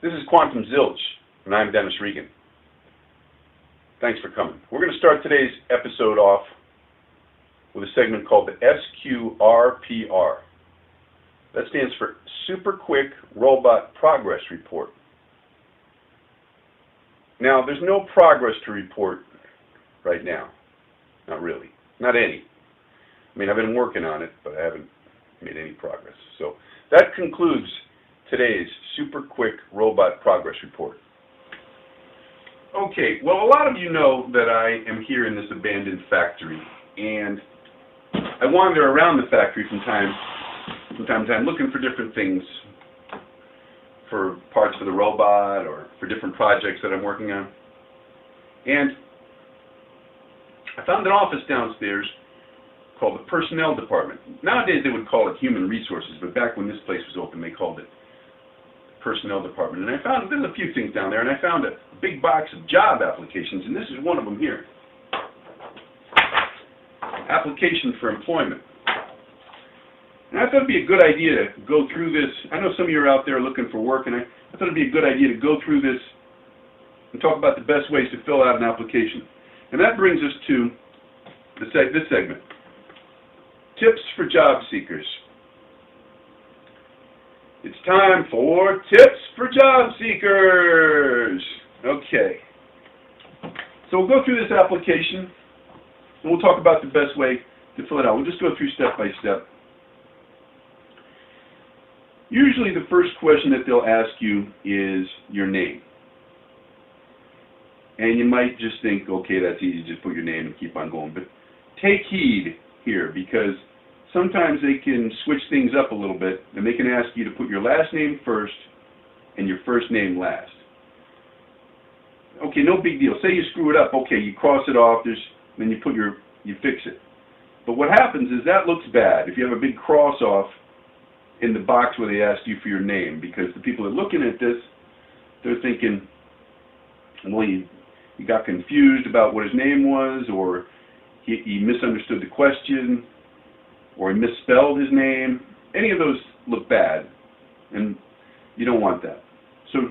This is Quantum Zilch, and I'm Dennis Regan. Thanks for coming. We're going to start today's episode off with a segment called the SQRPR. That stands for Super Quick Robot Progress Report. Now, there's no progress to report right now. Not really. Not any. I mean, I've been working on it, but I haven't made any progress. So that concludes today's Super Quick Robot Progress Report. Okay, well, a lot of you know that I am here in this abandoned factory, and I wander around the factory from time to time looking for different things, for parts for the robot or for different projects that I'm working on. And I found an office downstairs called the Personnel Department. Nowadays they would call it Human Resources, but back when this place was open they called it Personnel Department. And I found, there's a few things down there, and I found a big box of job applications, and this is one of them here. Application for employment. And I thought it'd be a good idea to go through this. I know some of you are out there looking for work, and I thought it'd be a good idea to go through this and talk about the best ways to fill out an application. And that brings us to this segment. Tips for job seekers. It's time for Tips for Job Seekers. Okay. So we'll go through this application, and we'll talk about the best way to fill it out. We'll just go through step by step. Usually the first question that they'll ask you is your name. And you might just think, okay, that's easy, just put your name and keep on going. But take heed here, because sometimes they can switch things up a little bit, and they can ask you to put your last name first and your first name last. Okay, no big deal. Say you screw it up. Okay, you cross it off, then you fix it. But what happens is that looks bad if you have a big cross off in the box where they asked you for your name, because the people that are looking at this, they're thinking, well, he got confused about what his name was, or he misunderstood the question, or he misspelled his name. Any of those look bad, and you don't want that. So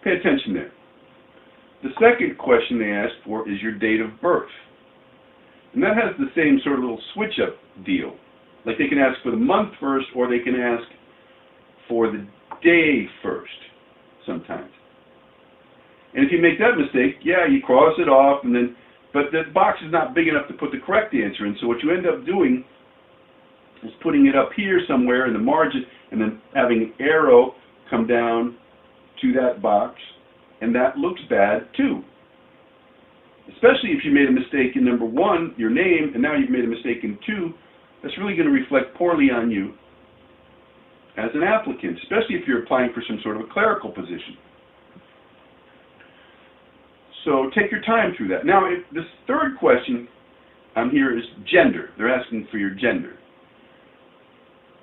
pay attention there. The second question they ask for is your date of birth. And that has the same sort of little switch-up deal. Like they can ask for the month first, or they can ask for the day first sometimes. And if you make that mistake, yeah, you cross it off, but the box is not big enough to put the correct answer in. So what you end up doing is putting it up here somewhere in the margin, and then having an arrow come down to that box, and that looks bad too. Especially if you made a mistake in number 1, your name, and now you've made a mistake in 2, that's really going to reflect poorly on you as an applicant, especially if you're applying for some sort of a clerical position. So take your time through that. Now, this third question on here is gender. They're asking for your gender.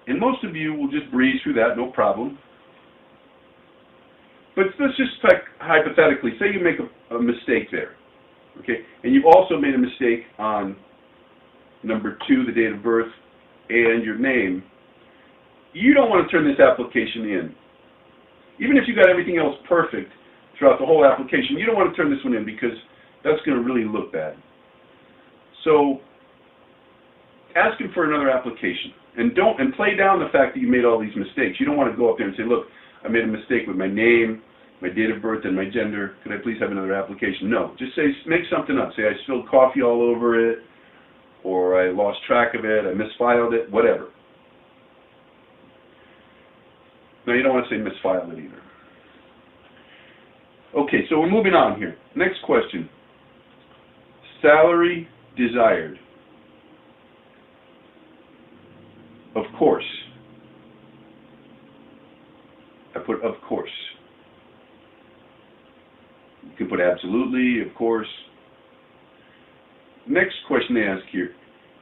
And most of you will just breeze through that, no problem. But let's just hypothetically, say you make a mistake there, okay? And you've also made a mistake on number 2, the date of birth, and your name. You don't want to turn this application in. Even if you got everything else perfect throughout the whole application, you don't want to turn this one in, because that's going to really look bad. So ask him for another application, and play down the fact that you made all these mistakes. You don't want to go up there and say, look, I made a mistake with my name, my date of birth, and my gender. Could I please have another application? No. Just say, make something up. Say I spilled coffee all over it, or I lost track of it, I misfiled it, whatever. No, you don't want to say misfiled it either. Okay, so we're moving on here. Next question. Salary desired. Of course. I put of course. You can put absolutely, of course. Next question they ask here.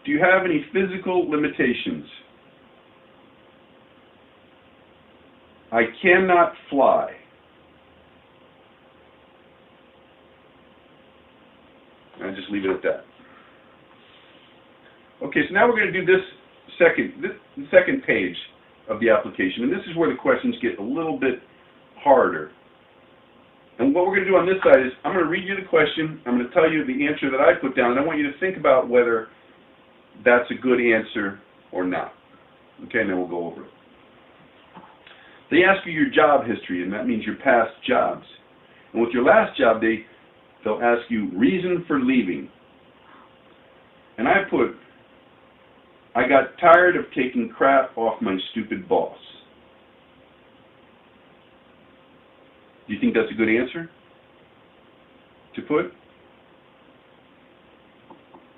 Do you have any physical limitations? I cannot fly. And I just leave it at that. Okay, so now we're going to do the second page of the application, and this is where the questions get a little bit harder. And what we're going to do on this side is I'm going to read you the question, I'm going to tell you the answer that I put down, and I want you to think about whether that's a good answer or not. Okay, and then we'll go over it. They ask you your job history, and that means your past jobs. And with your last job, they'll ask you reason for leaving. And I put, I got tired of taking crap off my stupid boss. Do you think that's a good answer to put?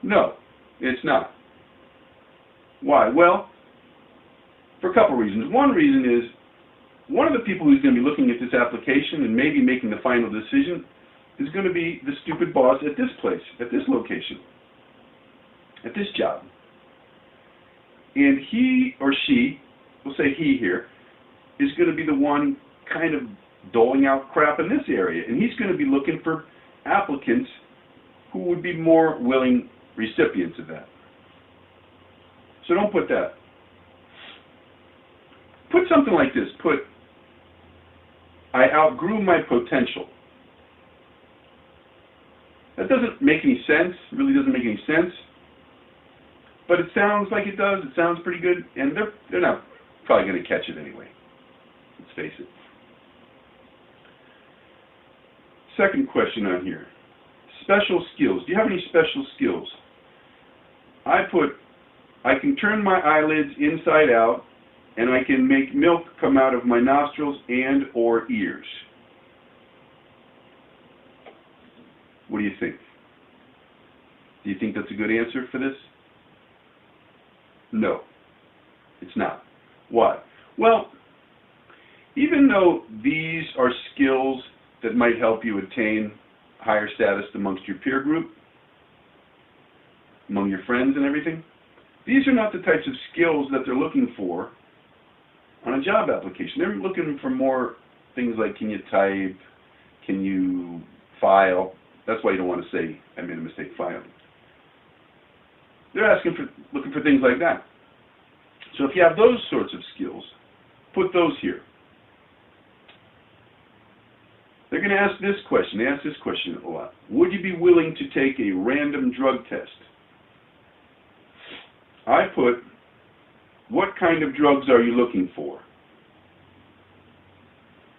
No, it's not. Why? Well, for a couple reasons. One reason is, one of the people who's going to be looking at this application and maybe making the final decision is going to be the stupid boss at this place, at this location, at this job. And he or she, we'll say he here, is going to be the one kind of doling out crap in this area. And he's going to be looking for applicants who would be more willing recipients of that. So don't put that. Put something like this. Put, I outgrew my potential. That doesn't make any sense. It really doesn't make any sense. But it sounds like it does. It sounds pretty good. And they're not probably going to catch it anyway. Let's face it. Second question on here. Special skills. Do you have any special skills? I put, I can turn my eyelids inside out, and I can make milk come out of my nostrils and or ears. What do you think? Do you think that's a good answer for this? No, it's not. Why? Well, even though these are skills that might help you attain higher status amongst your peer group, among your friends and everything, these are not the types of skills that they're looking for on a job application. They're looking for more things like, can you type, can you file. That's why you don't want to say, I made a mistake filing. They're looking for things like that. So if you have those sorts of skills, put those here. They're going to ask this question. They ask this question a lot. Would you be willing to take a random drug test? I put, what kind of drugs are you looking for?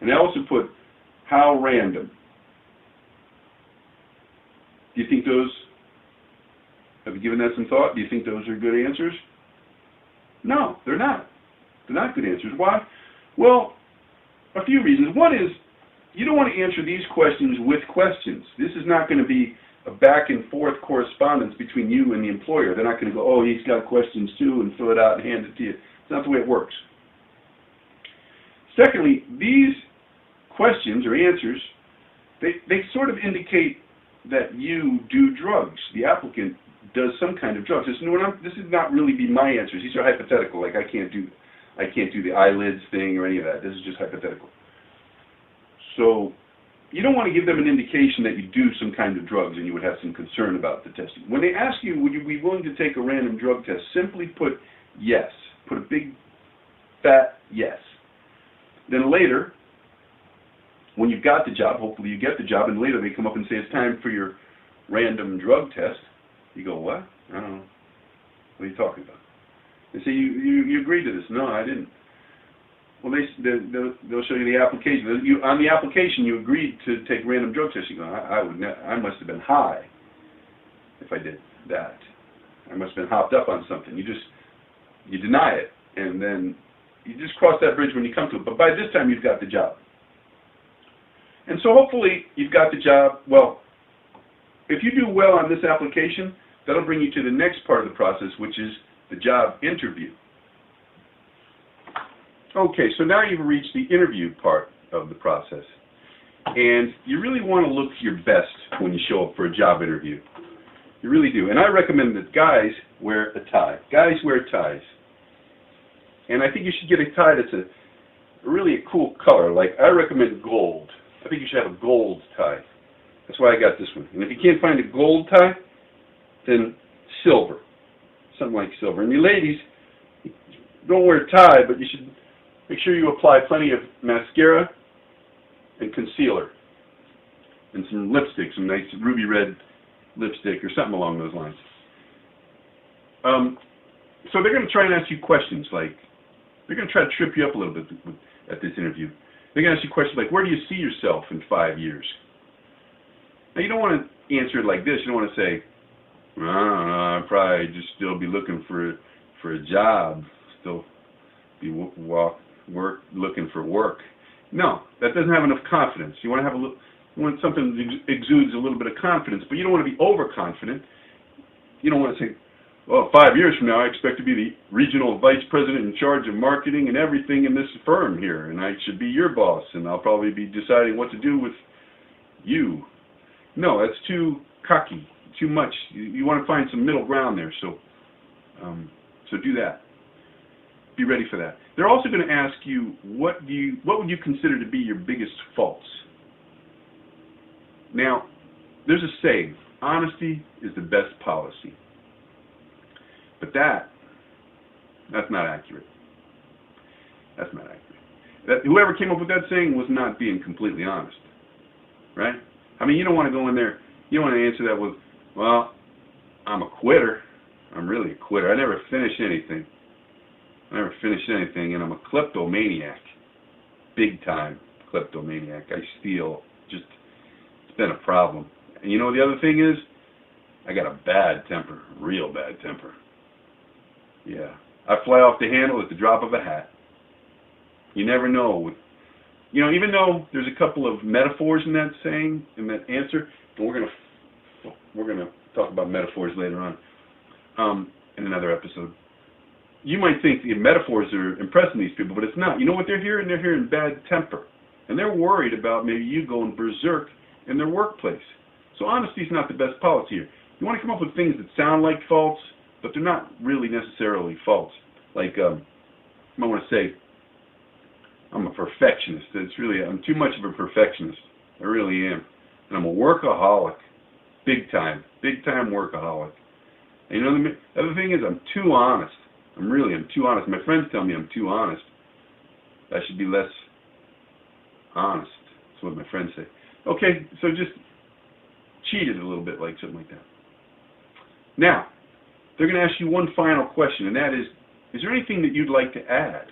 And I also put, how random? Do you think those, have you given that some thought? Do you think those are good answers? No, they're not. They're not good answers. Why? Well, a few reasons. One is, you don't want to answer these questions with questions. This is not going to be a back and forth correspondence between you and the employer. They're not going to go, oh, he's got questions too, and fill it out and hand it to you. It's not the way it works. Secondly, these questions or answers, they sort of indicate that you do drugs. The applicant does some kind of drugs. This is not really be my answers. These are hypothetical. Like I can't do the eyelids thing or any of that. This is just hypothetical. So you don't want to give them an indication that you do some kind of drugs and you would have some concern about the testing. When they ask you, would you be willing to take a random drug test, simply put yes. Put a big, fat yes. Then later, when you've got the job, hopefully you get the job, and later they come up and say, it's time for your random drug test. You go, what? I don't know. What are you talking about? They say, you agreed to this. No, I didn't. Well, they'll show you the application. On the application, you agreed to take random drug tests. You go, I must have been high if I did that. I must have been hopped up on something. You deny it, and then you just cross that bridge when you come to it. But by this time, you've got the job. And so hopefully, you've got the job. Well, if you do well on this application, that'll bring you to the next part of the process, which is the job interview. Okay, so now you've reached the interview part of the process. And you really want to look your best when you show up for a job interview. You really do. And I recommend that guys wear a tie. Guys wear ties. And I think you should get a tie that's really a cool color. Like, I recommend gold. I think you should have a gold tie. That's why I got this one. And if you can't find a gold tie, then silver. Something like silver. And you ladies, don't wear a tie, but you should make sure you apply plenty of mascara and concealer. and some lipstick, some nice ruby red lipstick or something along those lines. So they're going to try and ask you questions like, they're going to try to trip you up a little bit at this interview. They're going to ask you questions like, where do you see yourself in 5 years? Now, you don't want to answer it like this. You don't want to say, I don't know, I'd probably just still be looking for a job, still be looking for work. No, that doesn't have enough confidence. You want to have you want something that exudes a little bit of confidence, but you don't want to be overconfident. You don't want to say, well, 5 years from now, I expect to be the regional vice president in charge of marketing and everything in this firm here, and I should be your boss, and I'll probably be deciding what to do with you. No, that's too cocky, too much. You want to find some middle ground there, so do that. Be ready for that. They're also going to ask you, what would you consider to be your biggest faults? Now, there's a saying, honesty is the best policy. But that's not accurate. That's not accurate. Whoever came up with that saying was not being completely honest. Right? I mean, you don't want to go in there, you don't want to answer that with, well, I'm a quitter. I'm really a quitter. I never finish anything. And I'm a kleptomaniac. Big time kleptomaniac. I steal. It's been a problem. And you know the other thing is, I got a bad temper, real bad temper. Yeah. I fly off the handle at the drop of a hat. You never know. Even though there's a couple of metaphors in that saying, in that answer, and we're gonna talk about metaphors later on in another episode. You might think the metaphors are impressing these people, but it's not. You know what they're hearing? They're hearing bad temper. And they're worried about maybe you going berserk in their workplace. So honesty is not the best policy here. You want to come up with things that sound like faults, but they're not really necessarily faults. Like, I might want to say, I'm a perfectionist. I'm too much of a perfectionist. I really am. And I'm a workaholic. Big time workaholic. And you know, the other thing is I'm too honest. I'm too honest. My friends tell me I'm too honest. I should be less honest. That's what my friends say. Okay, so just cheat it a little bit, like something like that. Now, they're going to ask you one final question, and that is there anything that you'd like to add?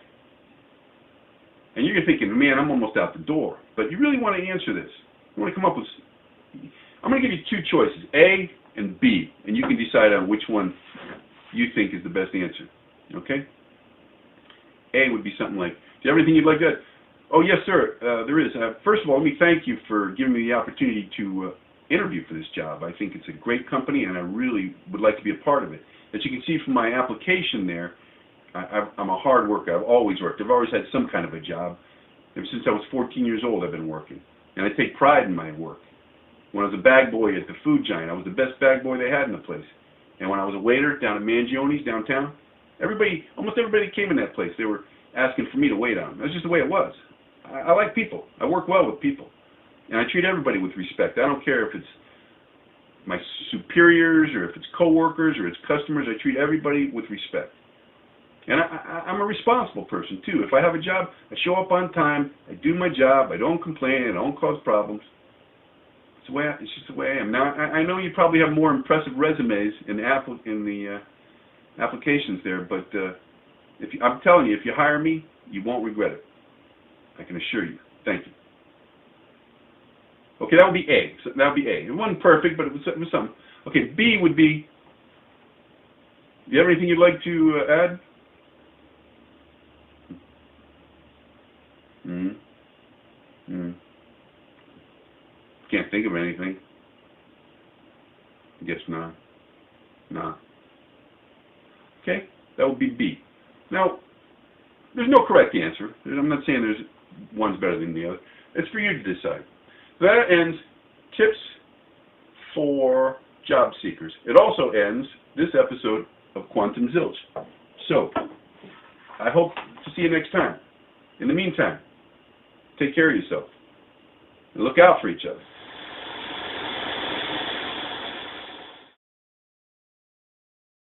And you're thinking, man, I'm almost out the door. But you really want to answer this. You want to come up with... I'm going to give you two choices, A and B, and you can decide on which one you think is the best answer. Okay? A would be something like, do you have anything you'd like to add? Oh, yes, sir, there is. First of all, let me thank you for giving me the opportunity to interview for this job. I think it's a great company, and I really would like to be a part of it. As you can see from my application there, I'm a hard worker. I've always worked. I've always had some kind of a job. Ever since I was 14 years old, I've been working. And I take pride in my work. When I was a bag boy at the Food Giant, I was the best bag boy they had in the place. And when I was a waiter down at Mangione's downtown, almost everybody came in that place. They were asking for me to wait on them. That's just the way it was. I like people. I work well with people. And I treat everybody with respect. I don't care if it's my superiors or if it's coworkers or it's customers. I treat everybody with respect. And I'm a responsible person, too. If I have a job, I show up on time. I do my job. I don't complain. I don't cause problems. It's just the way I am. Now, I know you probably have more impressive resumes in the applications there, but I'm telling you, if you hire me, you won't regret it. I can assure you. Thank you. Okay, that would be A. So that would be A. It wasn't perfect, but it was something. Okay, B would be, do you have anything you'd like to add? Can't think of anything. I guess not. No. Okay, that would be B. Now, there's no correct answer. I'm not saying there's one's better than the other. It's for you to decide. That ends tips for job seekers. It also ends this episode of Quantum Zilch. So, I hope to see you next time. In the meantime, take care of yourself and look out for each other.